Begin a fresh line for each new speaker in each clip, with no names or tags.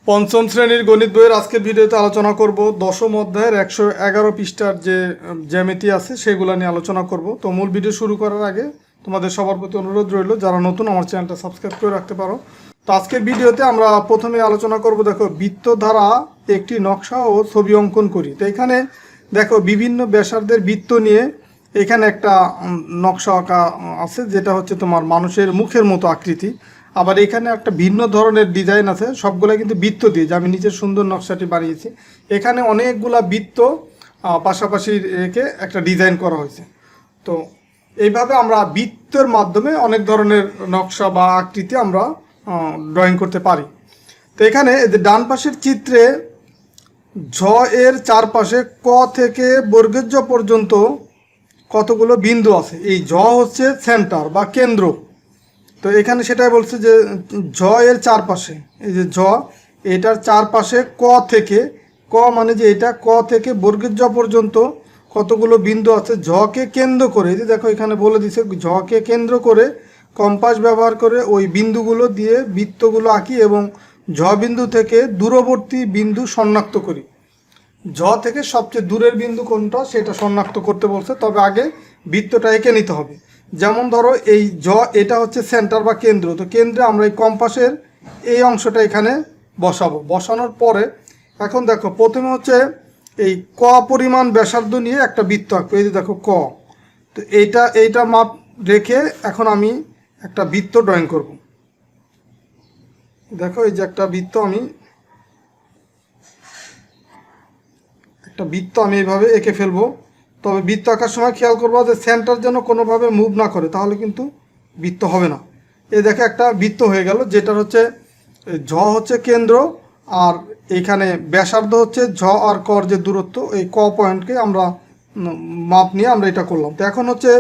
পঞ্চম শ্রেণীর গণিত বইয়ের আজকের ভিডিওতে আলোচনা করব দশম অধ্যায়ের 111 পৃষ্ঠার যে জ্যামিতি আছে সেগুলো নিয়ে আলোচনা করব। তো মূল ভিডিও শুরু করার আগে তোমাদের সবার প্রতি অনুরোধ রইল, যারা নতুন আমার চ্যানেলটা সাবস্ক্রাইব করে রাখতে পারো। তো আজকের ভিডিওতে আমরা প্রথমে আলোচনা করব, দেখো, বৃত্ত দ্বারা একটি নকশা ও ছবি অঙ্কন করি। তো এখানে দেখো বিভিন্ন ব্যাসার্ধের বৃত্ত নিয়ে এখানে একটা নকশা আঁকা আছে, যেটা হচ্ছে তোমার মানুষের মুখের মতো আকৃতি। আবার এখানে একটা ভিন্ন ধরনের ডিজাইন আছে, সবগুলা কিন্তু বৃত্ত দিয়ে, যে আমি নিচের সুন্দর নকশাটি বানিয়েছি। এখানে অনেকগুলা বৃত্ত পাশাপাশি রেখে একটা ডিজাইন করা হয়েছে। তো এইভাবে আমরা বৃত্তের মাধ্যমে অনেক ধরনের নকশা বা আকৃতি আমরা ড্রয়িং করতে পারি। তো এখানে ডান পাশের চিত্রে ঝ এর চারপাশে ক থেকে বর্গের জ পর্যন্ত কতগুলো বিন্দু আছে। এই ঝ হচ্ছে সেন্টার বা কেন্দ্র। তো এখানে সেটাই বলছে যে ঝ এর চারপাশে, এই যে ঝ, এটার চারপাশে ক থেকে, ক মানে যে এটা, ক থেকে বর্গের জ পর্যন্ত কতগুলো বিন্দু আছে। ঝকে কেন্দ্র করে, এই যে দেখো এখানে বলে দিছে, ঝকে কেন্দ্র করে কম্পাস ব্যবহার করে ওই বিন্দুগুলো দিয়ে বৃত্তগুলো আঁকি এবং ঝ বিন্দু থেকে দূরবর্তী বিন্দু শনাক্ত করি। ঝ থেকে সবচেয়ে দূরের বিন্দু কোনটা সেটা শনাক্ত করতে বলছে, তবে আগে বৃত্তটা এঁকে নিতে হবে। যেমন ধরো এই জ, এটা হচ্ছে সেন্টার বা কেন্দ্র। তো কেন্দ্রে আমরা এই কম্পাসের এই অংশটা এখানে বসাবো। বসানোর পরে এখন দেখো প্রথমে হচ্ছে এই ক পরিমাণ ব্যাসার্ধ নিয়ে একটা বৃত্ত আঁকবো। এই যে দেখো ক, তো এইটা মাপ রেখে এখন আমি একটা বৃত্ত ড্রয়িং করব। দেখো এই যে একটা বৃত্ত আমি এইভাবে এঁকে ফেলবো। তবে বৃত্ত আঁকার সময় খেয়াল করবো যে সেন্টার যেন কোনোভাবে মুভ না করে, তাহলে কিন্তু বৃত্ত হবে না। এই দেখে একটা বৃত্ত হয়ে গেল, যেটার হচ্ছে ঝ হচ্ছে কেন্দ্র, আর এইখানে ব্যাসার্ধ হচ্ছে ঝ আর কর যে দূরত্ব, এই ক পয়েন্টকে আমরা মাপ নিয়ে আমরা এটা করলাম। তো এখন হচ্ছে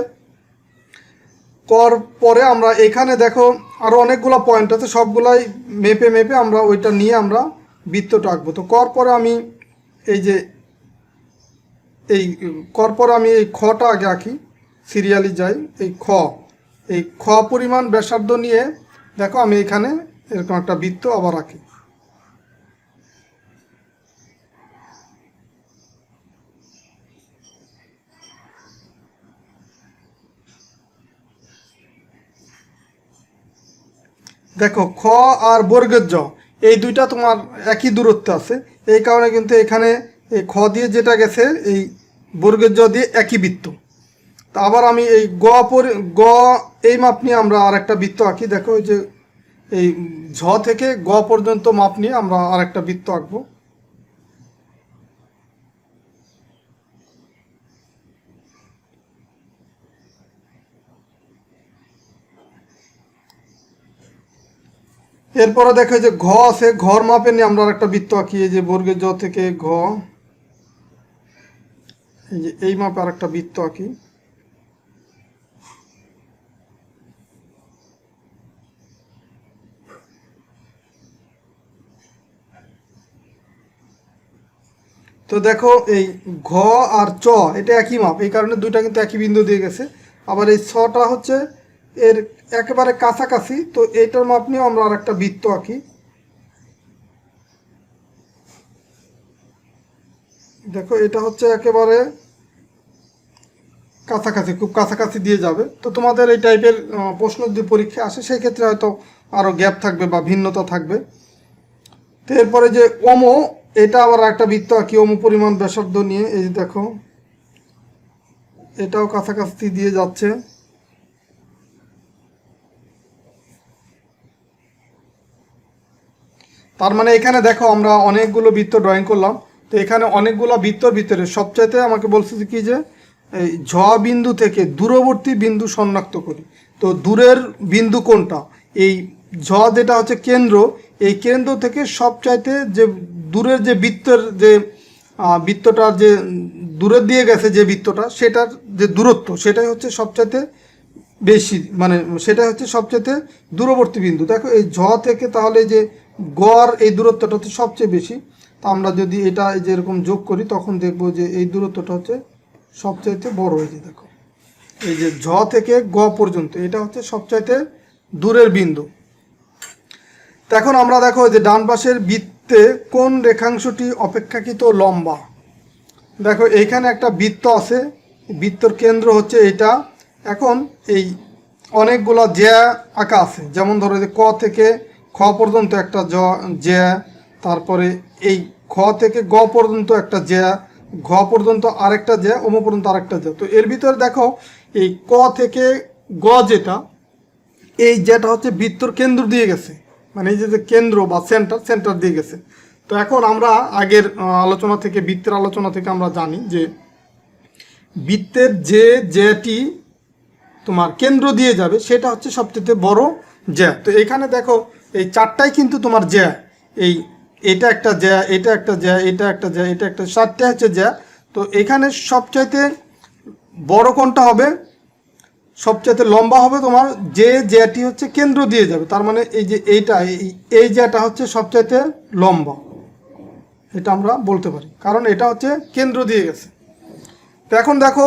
কর পরে আমরা এখানে দেখো আরও অনেকগুলো পয়েন্ট আছে, সবগুলাই মেপে আমরা ওইটা নিয়ে আমরা বৃত্তটা আঁকবো। তো কর পরে আমি এই কর পরে আমি এই খটা আগে আঁকি, সিরিয়ালি যাই। এই খ পরিমাণ ব্যাসার্ধ নিয়ে দেখো আমি এখানে এরকম একটা বৃত্ত আবার আঁকি। দেখো খ আর বর্গের জ এই দুইটা তোমার একই দূরত্বে আছে, এই কারণে কিন্তু এখানে এই খ দিয়ে যেটা গেছে এই বর্গের জ দিয়ে একই বৃত্ত। তা আবার আমি এই গ এই মাপ নিয়ে আমরা আর একটা বৃত্ত আঁকি। দেখো এই যে এই ঝ থেকে গ পর্যন্ত মাপ নিয়ে আমরা আর একটা বৃত্ত আঁকবো। এরপরে দেখো যে ঘ আছে, ঘর মাপে নিয়ে আমরা একটা বৃত্ত আঁকি। এই যে বর্গের জ থেকে ঘ, এই যে এই মাপে আর একটা বৃত্ত আঁকি। তো দেখো এই ঘ আর চ এটা একই মাপ, এই কারণে দুইটা কিন্তু একই বিন্দু দিয়ে গেছে। আবার এই ছটা হচ্ছে এর একেবারে কাছাকাছি, তো এইটার মাপ নিয়ে আমরা আর একটা বৃত্ত আঁকি। দেখো এটা হচ্ছে একেবারে কাছাকাছি, খুব কাছাকাছি দিয়ে যাবে। তো তোমাদের এই টাইপের প্রশ্ন যদি পরীক্ষা আসে সেই ক্ষেত্রে হয়তো আরও গ্যাপ থাকবে বা ভিন্নতা থাকবে। তো এরপরে যে ওমো, এটা আবার একটা বৃত্ত আঁকি ওমো পরিমাণ ব্যাসার্ধ নিয়ে। এই যে দেখো এটাও কাছাকাছি দিয়ে যাচ্ছে। তার মানে এখানে দেখো আমরা অনেকগুলো বৃত্ত ড্রয়িং করলাম। তো এখানে অনেকগুলো বৃত্তর ভিতরে সবচাইতে আমাকে বলছে কি যে এই ঝ বিন্দু থেকে দূরবর্তী বিন্দু শনাক্ত করি। তো দূরের বিন্দু কোনটা, এই ঝ যেটা হচ্ছে কেন্দ্র, এই কেন্দ্র থেকে সবচাইতে যে দূরের যে বৃত্তটার যে দূরের দিয়ে গেছে যে বৃত্তটা, সেটার যে দূরত্ব সেটাই হচ্ছে সবচাইতে বেশি, মানে সেটাই হচ্ছে সবচাইতে দূরবর্তী বিন্দু। দেখো এই ঝ থেকে তাহলে যে গড় এই দূরত্বটা হচ্ছে সবচেয়ে বেশি। তা আমরা যদি এটা এই যে এরকম যোগ করি তখন দেখবো যে এই দূরত্বটা হচ্ছে সবচাইতে বড় হয়েছে। দেখো এই যে ঝ থেকে গ পর্যন্ত এটা হচ্ছে সবচাইতে দূরের বিন্দু। তো এখন আমরা দেখো যে ডান পাশের বৃত্ত বৃত্তে কোন রেখাংশটি অপেক্ষাকৃত লম্বা? দেখো এইখানে একটা বৃত্ত আছে, বৃত্তর কেন্দ্র হচ্ছে এটা। এখন এই অনেকগুলা জ্যা আঁকা আছে, যেমন ধরো যে ক থেকে খ পর্যন্ত একটা জ্যা, তারপরে এই খ থেকে গ পর্যন্ত একটা জ্যা, ঘ পর্যন্ত আরেকটা জ্যা, ওম পর্যন্ত আরেকটা জ্যা। তো এর ভিতরে দেখো এই ক থেকে গ যেটা হচ্ছে বৃত্তর কেন্দ্র দিয়ে গেছে, মানে এই যে কেন্দ্র বা সেন্টার দিয়ে গেছে। তো এখন আমরা আগের আলোচনা থেকে, বৃত্তের আলোচনা থেকে আমরা জানি যে বৃত্তের যেটি তোমার কেন্দ্র দিয়ে যাবে সেটা হচ্ছে সবচেয়ে বড় জ্যা। তো এখানে দেখো এই চারটাই কিন্তু তোমার জ্যা, এটা একটা জ্যা, এটা একটা জ্যা, এটা একটা জ্যা, এটা একটা, চারটা হচ্ছে জ্যা। তো এখানে সবচাইতে বড় কোনটা হবে, সবচাইতে লম্বা হবে তোমার জ্যাটি হচ্ছে কেন্দ্র দিয়ে যাবে। তার মানে এই যে এই জ্যাটা হচ্ছে সবচাইতে লম্বা, এটা আমরা বলতে পারি, কারণ এটা হচ্ছে কেন্দ্র দিয়ে গেছে। তো এখন দেখো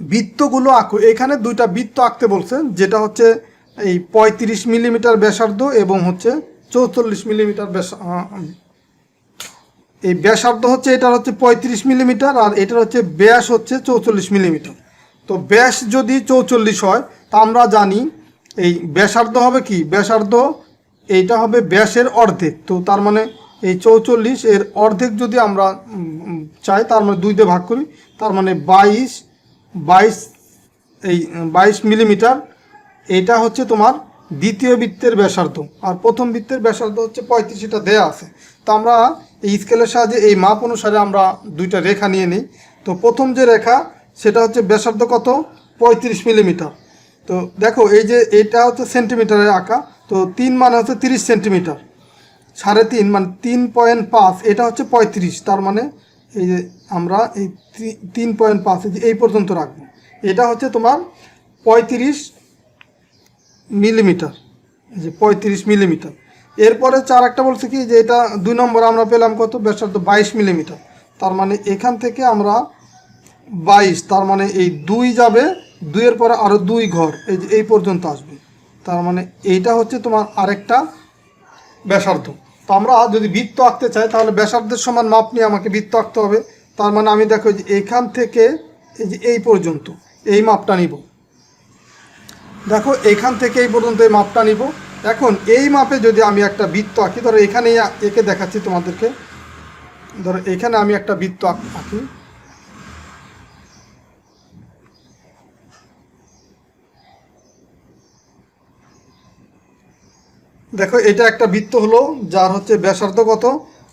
বৃত্তগুলো আঁকো। এখানে দুইটা বৃত্ত আঁকতে বলছে, যেটা হচ্ছে এই 35 মিলিমিটার ব্যাসার্ধ এবং হচ্ছে 44 মিলিমিটার এই ব্যাসার্ধ হচ্ছে, এটার হচ্ছে 35 মিলিমিটার আর এটার হচ্ছে ব্যাস হচ্ছে 44 মিলিমিটার। তো ব্যাস যদি 44 হয় তা আমরা জানি এই ব্যাসার্ধ হবে কি, ব্যাসার্ধ এইটা হবে ব্যাসের অর্ধেক। তো তার মানে এই 44 এর অর্ধেক যদি আমরা চাই, তার মানে 2 দিয়ে ভাগ করি, তার মানে 22 মিলিমিটার। এটা হচ্ছে তোমার দ্বিতীয় বৃত্তের ব্যাসার্ধ, আর প্রথম বৃত্তের ব্যাসার্ধ হচ্ছে 35, এটা দেয়া আছে। তো আমরা এই স্কেলের সাহায্যে এই মাপ অনুসারে আমরা দুইটা রেখা নিয়ে নিই। তো প্রথম যে রেখা সেটা হচ্ছে ব্যাসার্ধ কত, 35 মিলিমিটার। তো দেখো এই যে এটা হচ্ছে সেন্টিমিটারে আঁকা, তো 3 মানে হচ্ছে 30 সেন্টিমিটার, 3.5 মানে 3.5, এটা হচ্ছে 35। তার মানে এই যে আমরা এই 3.5 এই পর্যন্ত রাখবো, এটা হচ্ছে তোমার 35 মিলিমিটার, যে 35 মিলিমিটার। এরপরে একটা বলছে কি যে এটা 2 নম্বরে আমরা পেলাম কত, ব্যাসার্ধ 22 মিলিমিটার। তার মানে এখান থেকে আমরা 22, তার মানে এই 2 যাবে, 2 এর পরে আরও 2 ঘর, এই যে এই পর্যন্ত আসবে। তার মানে এইটা হচ্ছে তোমার আরেকটা ব্যাসার্ধ। তো আমরা যদি বৃত্ত আঁকতে চাই তাহলে ব্যাসার্ধের সমান মাপ নিয়ে আমাকে বৃত্ত আঁকতে হবে। তার মানে আমি দেখো যে এখান থেকে এই যে এই পর্যন্ত এই মাপটা নিব, দেখো এখান থেকে এই পর্যন্ত এই মাপটা নিব। এখন এই মাপে যদি আমি একটা বৃত্ত আঁকি, ধরো এখানেই একে দেখাচ্ছি তোমাদেরকে, ধরো এখানে আমি একটা বৃত্ত আঁকি। দেখো এটা একটা বৃত্ত হলো, যার হচ্ছে ব্যাসার্ধ কত,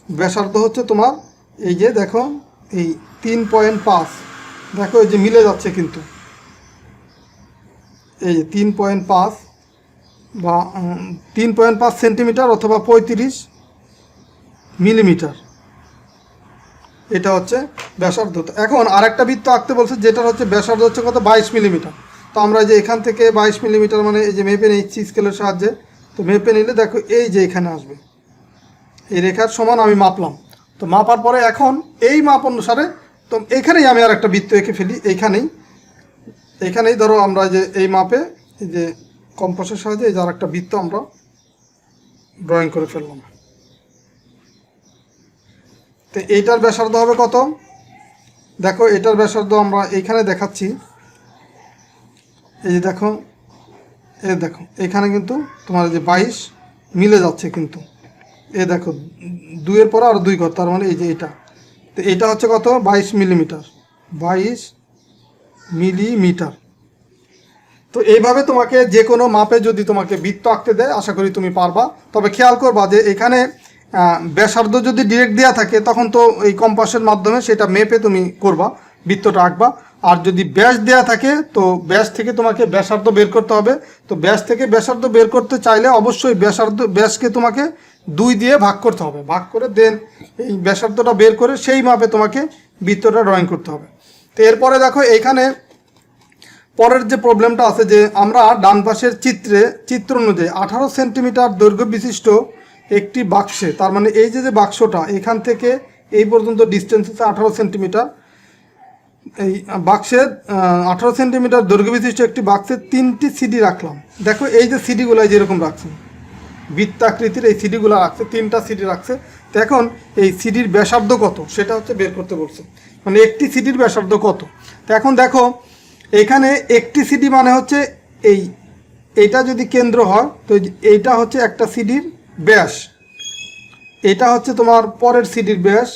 ব্যাসার্ধ হচ্ছে তোমার এই যে দেখো এই 3.5, দেখো এই যে মিলে যাচ্ছে কিন্তু, এই যে 3.5 বা 3.5 সেন্টিমিটার অথবা 35 মিলিমিটার, এটা হচ্ছে ব্যাসার্ধ। এখন আরেকটা বৃত্ত আঁকতে বলছে, যেটার হচ্ছে ব্যাসার্ধ হচ্ছে কত, 22 মিলিমিটার। তো আমরা যে এখান থেকে 22 মিলিমিটার মানে এই যে মেপে নিচ্ছি স্কেলের সাহায্যে। তো মেপে নিলে দেখো এই যে এখানে আসবে, এই রেখার সমান আমি মাপলাম। তো মাপার পরে এখন এই মাপ অনুসারে তো এখানেই আমি আর একটা বৃত্ত এঁকে ফেলি। এইখানেই ধরো আমরা যে এই মাপে এই যে কম্পাসের সাহায্যে এই যে আর একটা বৃত্ত আমরা ড্রয়িং করে ফেললাম। তো এইটার ব্যাসার্ধ হবে কত, দেখো এটার ব্যাসার্ধ আমরা এইখানে দেখাচ্ছি, এই যে দেখো দেখো এখানে কিন্তু তোমার যে 22 মিলে যাচ্ছে কিন্তু, দেখো 2 এর পরে আর 2 ঘর, তার মানে এই যে এটা। তো এটা হচ্ছে কত, 22 মিলিমিটার, 22 মিলিমিটার। তো এইভাবে তোমাকে যে কোনো মাপে যদি তোমাকে বৃত্ত আঁকতে দেয় আশা করি তুমি পারবা। তবে খেয়াল করবা যে এখানে ব্যাসার্ধ যদি ডিরেক্ট দেওয়া থাকে তখন তো এই কম্পাসের মাধ্যমে সেটা মেপে তুমি করবা, বৃত্তটা আঁকবা। আর যদি ব্যাস দেওয়া থাকে তো ব্যাস থেকে তোমাকে ব্যাসার্ধ বের করতে হবে। তো ব্যাস থেকে ব্যাসার্ধ বের করতে চাইলে অবশ্যই ব্যাসকে তোমাকে 2 দিয়ে ভাগ করতে হবে, ভাগ করে দেন এই ব্যাসার্ধটা বের করে সেই মাপে তোমাকে বৃত্তটা ড্রয়িং করতে হবে। তো এরপরে দেখো এইখানে পরের যে প্রবলেমটা আছে, যে আমরা ডান পাশের চিত্র অনুযায়ী 18 সেন্টিমিটার দৈর্ঘ্য বিশিষ্ট একটি বাক্সে, তার মানে এই যে বাক্সটা এখান থেকে এই পর্যন্ত ডিস্টেন্স হচ্ছে 18 সেন্টিমিটার, এই বাক্সের 18 সেন্টিমিটার দৈর্ঘ্য বিশিষ্ট একটি বাক্সে 3টি সিডি রাখলাম। দেখো এই যে সিডিগুলো যেরকম রাখছি, বৃত্তাকৃতির এই সিডিগুলো রাখছে, 3টা সিডি রাখছে। তো এখন এই সিডির ব্যাসার্ধ কত সেটা হচ্ছে বের করতে বলছে, মানে একটি সিডির ব্যাসার্ধ কত। তো এখন দেখো এখানে একটি সিডি মানে হচ্ছে এইটা যদি কেন্দ্র হয় তো এইটা হচ্ছে একটা সিডির ব্যাস, এটা হচ্ছে তোমার পরের সিডির ব্যাস,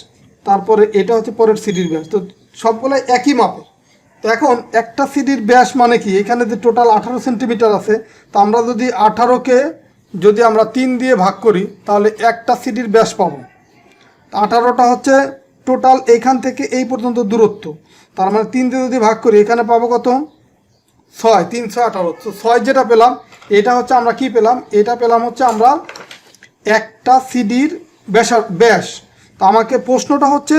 তারপরে এটা হচ্ছে পরের সিডির ব্যাস, তো সবগুলো একই মাপের। তো এখন একটা সিডির ব্যাস মানে কি, এখানে যে টোটাল 18 সেন্টিমিটার আছে, তো আমরা যদি 18কে যদি আমরা 3 দিয়ে ভাগ করি তাহলে একটা সিডির ব্যাস পাবো। 18টা হচ্ছে টোটাল এইখান থেকে এই পর্যন্ত দূরত্ব, তার মানে 3 দিয়ে যদি ভাগ করি এখানে পাবো কত, 6, 3 6 18। তো 6 যেটা পেলাম এটা হচ্ছে আমরা কি পেলাম, এটা পেলাম হচ্ছে আমরা একটা সিডির ব্যাস। তো আমাকে প্রশ্নটা হচ্ছে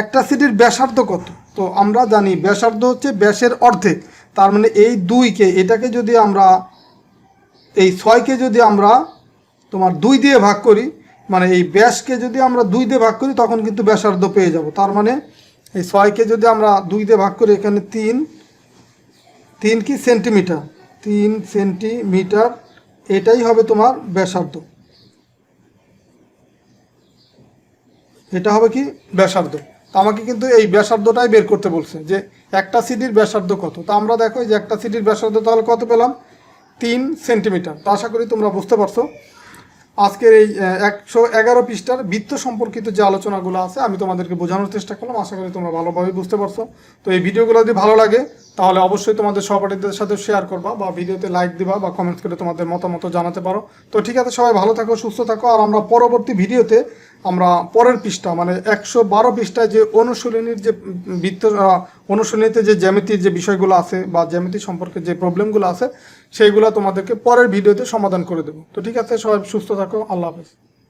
একটা সিডির ব্যাসার্ধ কত। তো আমরা জানি ব্যাসার্ধ হচ্ছে ব্যাসের অর্ধেক, তার মানে এই 2কে এটাকে যদি আমরা এই 6কে যদি আমরা তোমার 2 দিয়ে ভাগ করি, মানে এই ব্যাসকে যদি আমরা 2 দিয়ে ভাগ করি তখন কিন্তু ব্যাসার্ধ পেয়ে যাব। তার মানে এই 6কে যদি আমরা 2 দিয়ে ভাগ করি, এখানে 3 কি সেন্টিমিটার, 3 সেন্টিমিটার, এটাই হবে তোমার ব্যাসার্ধ, এটা হবে কি ব্যাসার্ধ। তো আমাকে কিন্তু এই ব্যাসার্ধটাই বের করতে বলছে যে একটা সিডির ব্যাসার্ধ কত। তো আমরা দেখো যে একটা সিডির ব্যাসার্ধ তাহলে কত পেলাম, 3 সেন্টিমিটার। তো আশা করি তোমরা বুঝতে পারছো। আজকের এই 111 পৃষ্ঠার বৃত্ত সম্পর্কিত যে আলোচনাগুলো আছে আমি তোমাদেরকে বোঝানোর চেষ্টা করলাম, আশা করি তোমরা ভালোভাবে বুঝতে পারছো। তো এই ভিডিওগুলো যদি ভালো লাগে তাহলে অবশ্যই তোমাদের সহপাঠীদের সাথে শেয়ার করবা বা ভিডিওতে লাইক দিবা বা কমেন্টস করে তোমাদের মতামত জানাতে পারো। তো ঠিক আছে, সবাই ভালো থাকো, সুস্থ থাকো। আর আমরা পরবর্তী ভিডিওতে আমরা পরের পৃষ্ঠা মানে 112 পৃষ্ঠায় যে অনুশীলনীর যে বৃত্ত অনুশীলনীতে যে জ্যামিতির যে বিষয়গুলো আছে বা জ্যামিতি সম্পর্কে যে প্রবলেমগুলো আছে সেইগুলো তোমাদেরকে পরের ভিডিওতে সমাধান করে দেবো। তো ঠিক আছে, সবাই সুস্থ থাকো, আল্লাহ হাফেজ।